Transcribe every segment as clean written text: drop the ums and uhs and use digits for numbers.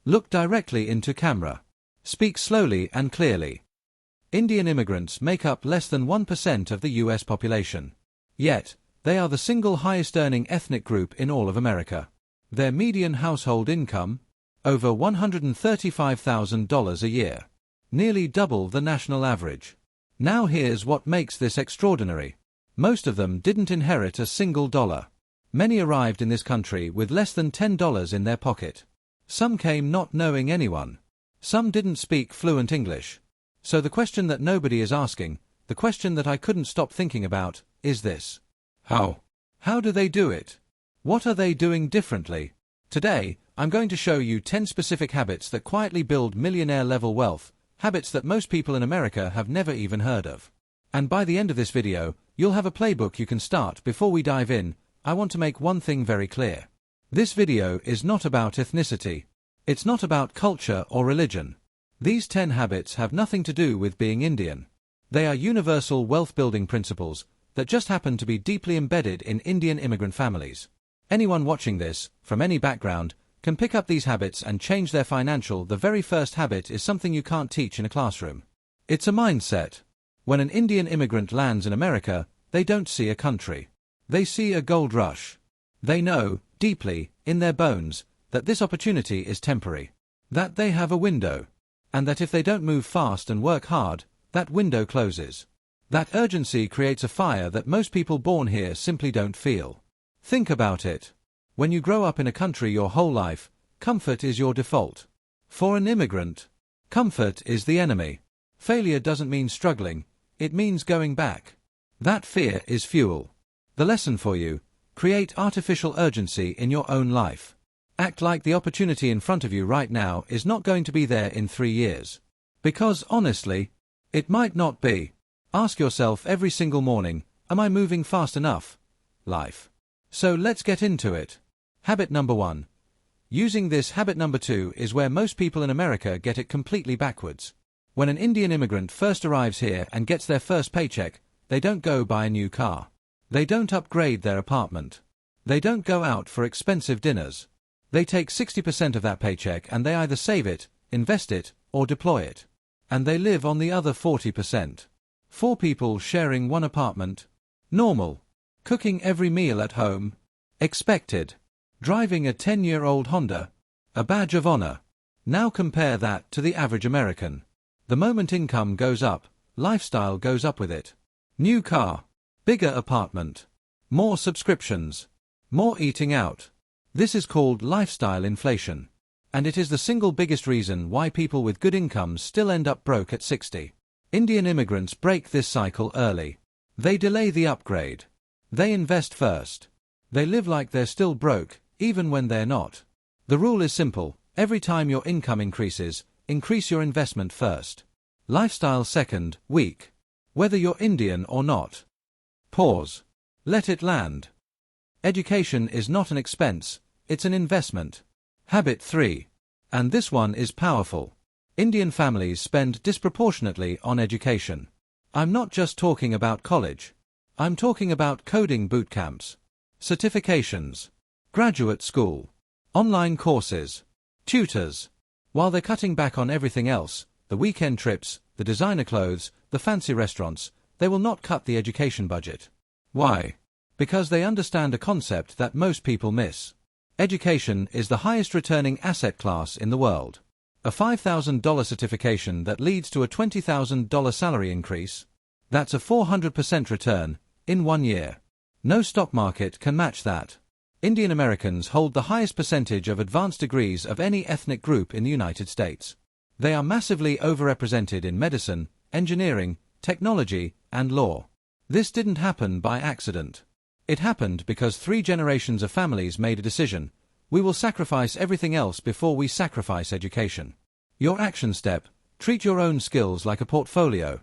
Look directly into camera. Speak slowly and clearly. Indian immigrants make up less than 1% of the US population. Yet, they are the single highest earning ethnic group in all of America. Their median household income? Over $135,000 a year. Nearly double the national average. Now here's what makes this extraordinary. Most of them didn't inherit a single dollar. Many arrived in this country with less than $10 in their pocket. Some came not knowing anyone. Some didn't speak fluent English. So the question that nobody is asking, the question that I couldn't stop thinking about, is this. How? How do they do it? What are they doing differently? Today, I'm going to show you 10 specific habits that quietly build millionaire-level wealth, habits that most people in America have never even heard of. And by the end of this video, you'll have a playbook you can start. Before we dive in, I want to make one thing very clear. This video is not about ethnicity. It's not about culture or religion. These 10 habits have nothing to do with being Indian. They are universal wealth-building principles that just happen to be deeply embedded in Indian immigrant families. Anyone watching this, from any background, can pick up these habits and change their financial. The very first habit is something you can't teach in a classroom. It's a mindset. When an Indian immigrant lands in America, they don't see a country. They see a gold rush. They know, deeply, in their bones, that this opportunity is temporary. That they have a window. And that if they don't move fast and work hard, that window closes. That urgency creates a fire that most people born here simply don't feel. Think about it. When you grow up in a country your whole life, comfort is your default. For an immigrant, comfort is the enemy. Failure doesn't mean struggling, it means going back. That fear is fuel. The lesson for you: create artificial urgency in your own life. Act like the opportunity in front of you right now is not going to be there in 3 years. Because honestly, it might not be. Ask yourself every single morning, am I moving fast enough? Life. So let's get into it. Habit number 1. Using this. Habit number 2 is where most people in America get it completely backwards. When an Indian immigrant first arrives here and gets their first paycheck, they don't go buy a new car. They don't upgrade their apartment. They don't go out for expensive dinners. They take 60% of that paycheck and they either save it, invest it, or deploy it. And they live on the other 40%. 4 people sharing one apartment. Normal. Cooking every meal at home. Expected. Driving a 10-year-old Honda. A badge of honor. Now compare that to the average American. The moment income goes up, lifestyle goes up with it. New car. Bigger apartment. More subscriptions. More eating out. This is called lifestyle inflation. And it is the single biggest reason why people with good incomes still end up broke at 60. Indian immigrants break this cycle early. They delay the upgrade. They invest first. They live like they're still broke, even when they're not. The rule is simple: every time your income increases, increase your investment first. Lifestyle second. Weak. Whether you're Indian or not. Pause. Let it land. Education is not an expense, it's an investment. Habit 3. And this one is powerful. Indian families spend disproportionately on education. I'm not just talking about college. I'm talking about coding boot camps, certifications, graduate school, online courses, tutors. While they're cutting back on everything else, the weekend trips, the designer clothes, the fancy restaurants, they will not cut the education budget. Why? Because they understand a concept that most people miss. Education is the highest returning asset class in the world. A $5,000 certification that leads to a $20,000 salary increase, that's a 400% return in 1 year. No stock market can match that. Indian Americans hold the highest percentage of advanced degrees of any ethnic group in the United States. They are massively overrepresented in medicine, engineering, technology, and law. This didn't happen by accident. It happened because 3 generations of families made a decision: we will sacrifice everything else before we sacrifice education. Your action step: treat your own skills like a portfolio.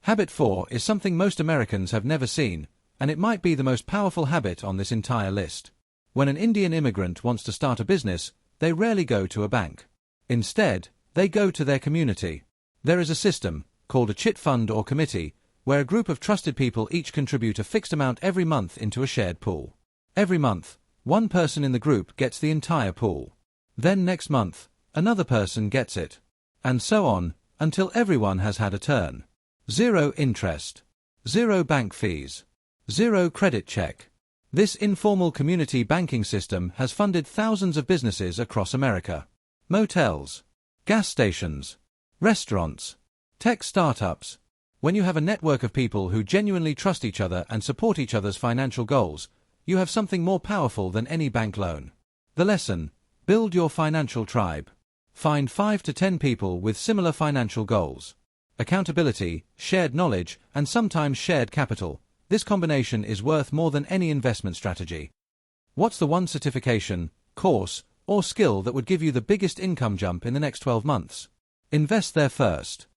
Habit 4 is something most Americans have never seen, and it might be the most powerful habit on this entire list. When an Indian immigrant wants to start a business, they rarely go to a bank. Instead, they go to their community. There is a system, called a chit fund or committee, where a group of trusted people each contribute a fixed amount every month into a shared pool. Every month, one person in the group gets the entire pool. Then next month, Another person gets it. And so on, until everyone has had a turn. Zero interest. Zero bank fees. Zero credit check. This informal community banking system has funded thousands of businesses across America. Motels, gas stations, restaurants, tech startups. When you have a network of people who genuinely trust each other and support each other's financial goals, you have something more powerful than any bank loan. The lesson: build your financial tribe. Find 5 to 10 people with similar financial goals. Accountability, shared knowledge, and sometimes shared capital. This combination is worth more than any investment strategy. What's the one certification, course, or skill that would give you the biggest income jump in the next 12 months? Invest there first.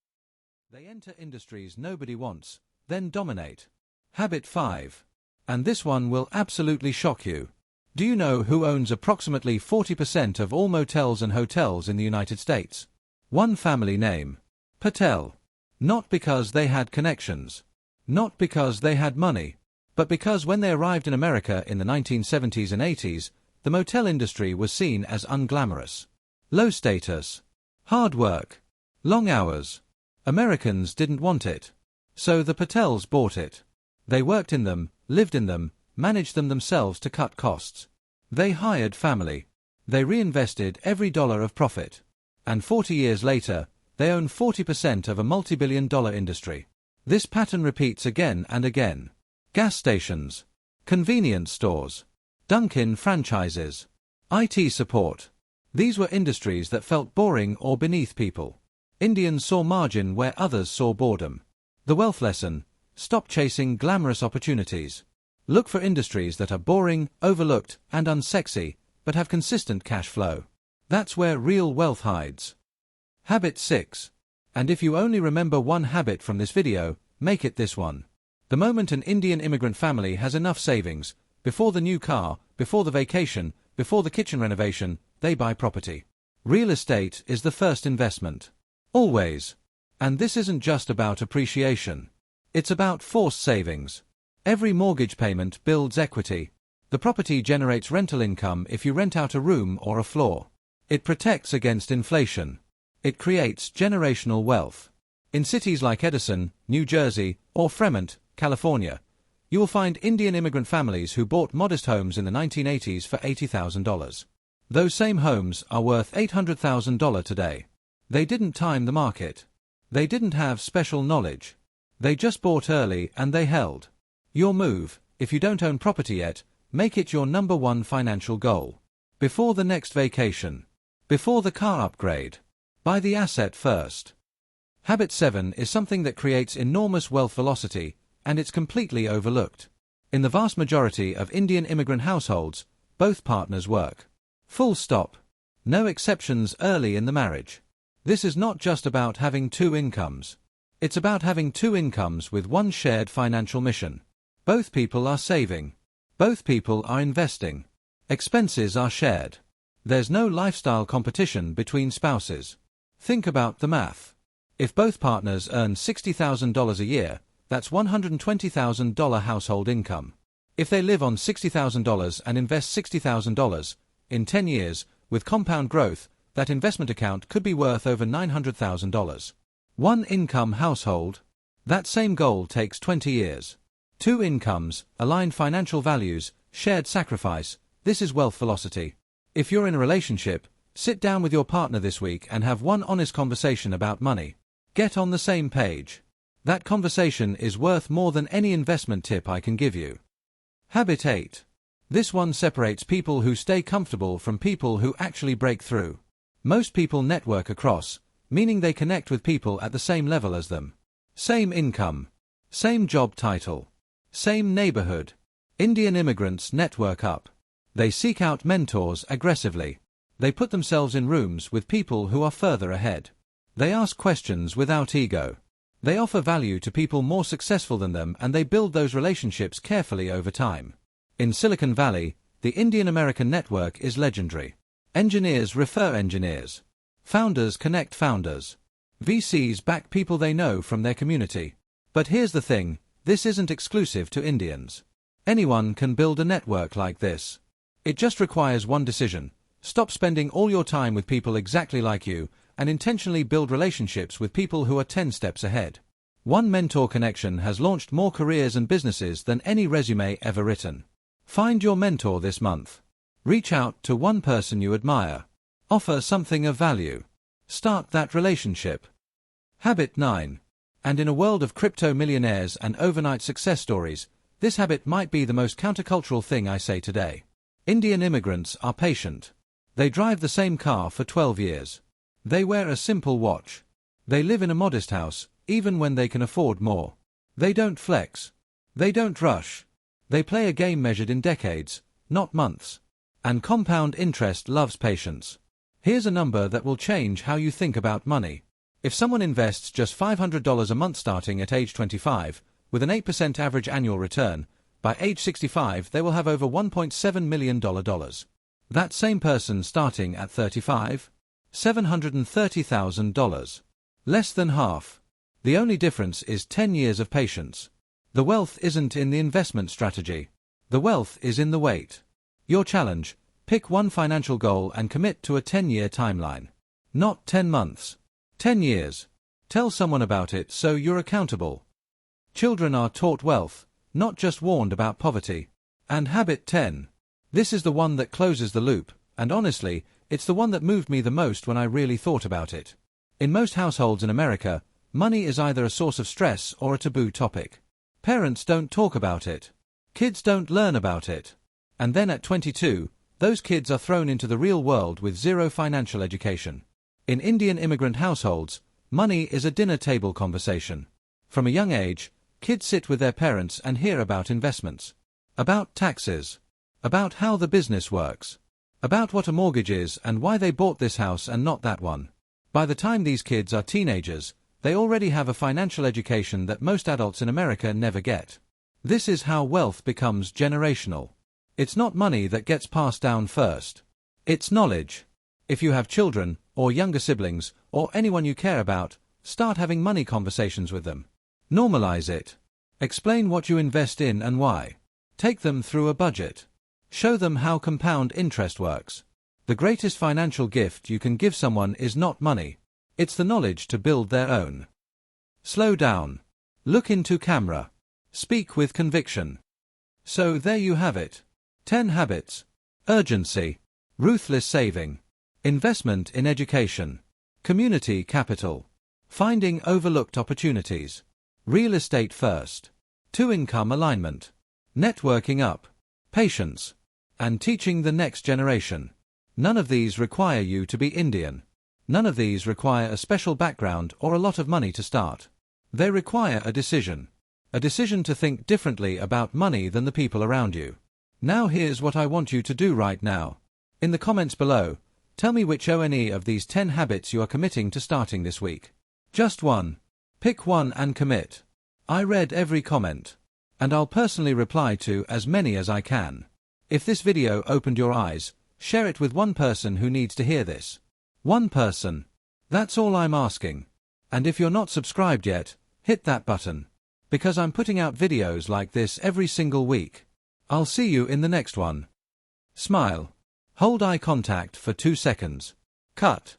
They enter industries nobody wants, then dominate. Habit 5. And this one will absolutely shock you. Do you know who owns approximately 40% of all motels and hotels in the United States? One family name. Patel. Not because they had connections. Not because they had money. But because when they arrived in America in the 1970s and 80s, the motel industry was seen as unglamorous. Low status. Hard work. Long hours. Americans didn't want it. So the Patels bought it. They worked in them, lived in them, managed them themselves to cut costs. They hired family. They reinvested every dollar of profit. And 40 years later, they own 40% of a multi-billion-dollar industry. This pattern repeats again and again. Gas stations. Convenience stores. Dunkin' franchises. IT support. These were industries that felt boring or beneath people. Indians saw margin where others saw boredom. The wealth lesson: stop chasing glamorous opportunities. Look for industries that are boring, overlooked, and unsexy, but have consistent cash flow. That's where real wealth hides. Habit 6. And if you only remember one habit from this video, make it this one. The moment an Indian immigrant family has enough savings, before the new car, before the vacation, before the kitchen renovation, they buy property. Real estate is the first investment. Always. And this isn't just about appreciation. It's about forced savings. Every mortgage payment builds equity. The property generates rental income if you rent out a room or a floor. It protects against inflation. It creates generational wealth. In cities like Edison, New Jersey, or Fremont, California, you will find Indian immigrant families who bought modest homes in the 1980s for $80,000. Those same homes are worth $800,000 today. They didn't time the market. They didn't have special knowledge. They just bought early and they held. Your move, if you don't own property yet, make it your number one financial goal. Before the next vacation. Before the car upgrade. Buy the asset first. Habit 7 is something that creates enormous wealth velocity, and it's completely overlooked. In the vast majority of Indian immigrant households, both partners work. Full stop. No exceptions early in the marriage. This is not just about having two incomes. It's about having two incomes with one shared financial mission. Both people are saving. Both people are investing. Expenses are shared. There's no lifestyle competition between spouses. Think about the math. If both partners earn $60,000 a year, that's $120,000 household income. If they live on $60,000 and invest $60,000, in 10 years, with compound growth, that investment account could be worth over $900,000. One income household. That same goal takes 20 years. Two incomes, aligned financial values, shared sacrifice. This is wealth velocity. If you're in a relationship, sit down with your partner this week and have one honest conversation about money. Get on the same page. That conversation is worth more than any investment tip I can give you. Habit 8. This one separates people who stay comfortable from people who actually break through. Most people network across, meaning they connect with people at the same level as them. Same income. Same job title. Same neighborhood. Indian immigrants network up. They seek out mentors aggressively. They put themselves in rooms with people who are further ahead. They ask questions without ego. They offer value to people more successful than them, and they build those relationships carefully over time. In Silicon Valley, the Indian-American network is legendary. Engineers refer engineers. Founders connect founders. VCs back people they know from their community. But here's the thing, this isn't exclusive to Indians. Anyone can build a network like this. It just requires one decision: Stop spending all your time with people exactly like you, and intentionally build relationships with people who are 10 steps ahead. One mentor connection has launched more careers and businesses than any resume ever written. Find your mentor this month. Reach out to one person you admire. Offer something of value. Start that relationship. Habit 9. And in a world of crypto millionaires and overnight success stories, this habit might be the most countercultural thing I say today. Indian immigrants are patient. They drive the same car for 12 years. They wear a simple watch. They live in a modest house, even when they can afford more. They don't flex. They don't rush. They play a game measured in decades, not months. And compound interest loves patience. Here's a number that will change how you think about money. If someone invests just $500 a month starting at age 25, with an 8% average annual return, by age 65 they will have over $1.7 million. That same person starting at 35? $730,000. Less than half. The only difference is 10 years of patience. The wealth isn't in the investment strategy. The wealth is in the wait. Your challenge: pick one financial goal and commit to a 10-year timeline. Not 10 months. 10 years. Tell someone about it so you're accountable. Children are taught wealth, not just warned about poverty. And habit 10. This is the one that closes the loop, and honestly, it's the one that moved me the most when I really thought about it. In most households in America, money is either a source of stress or a taboo topic. Parents don't talk about it. Kids don't learn about it. And then at 22, those kids are thrown into the real world with zero financial education. In Indian immigrant households, money is a dinner table conversation. From a young age, kids sit with their parents and hear about investments, about taxes, about how the business works, about what a mortgage is and why they bought this house and not that one. By the time these kids are teenagers, they already have a financial education that most adults in America never get. This is how wealth becomes generational. It's not money that gets passed down first. It's knowledge. If you have children, or younger siblings, or anyone you care about, start having money conversations with them. Normalize it. Explain what you invest in and why. Take them through a budget. Show them how compound interest works. The greatest financial gift you can give someone is not money. It's the knowledge to build their own. Slow down. Look into camera. Speak with conviction. So there you have it. 10 habits. Urgency. Ruthless saving. Investment in education. Community capital. Finding overlooked opportunities. Real estate first. 2-income alignment. Networking up. Patience. And teaching the next generation. None of these require you to be Indian. None of these require a special background or a lot of money to start. They require a decision. A decision to think differently about money than the people around you. Now here's what I want you to do right now. In the comments below, tell me which one of these 10 habits you are committing to starting this week. Just one. Pick one and commit. I read every comment. And I'll personally reply to as many as I can. If this video opened your eyes, share it with one person who needs to hear this. One person. That's all I'm asking. And if you're not subscribed yet, hit that button. Because I'm putting out videos like this every single week. I'll see you in the next one. Smile. Hold eye contact for 2 seconds. Cut.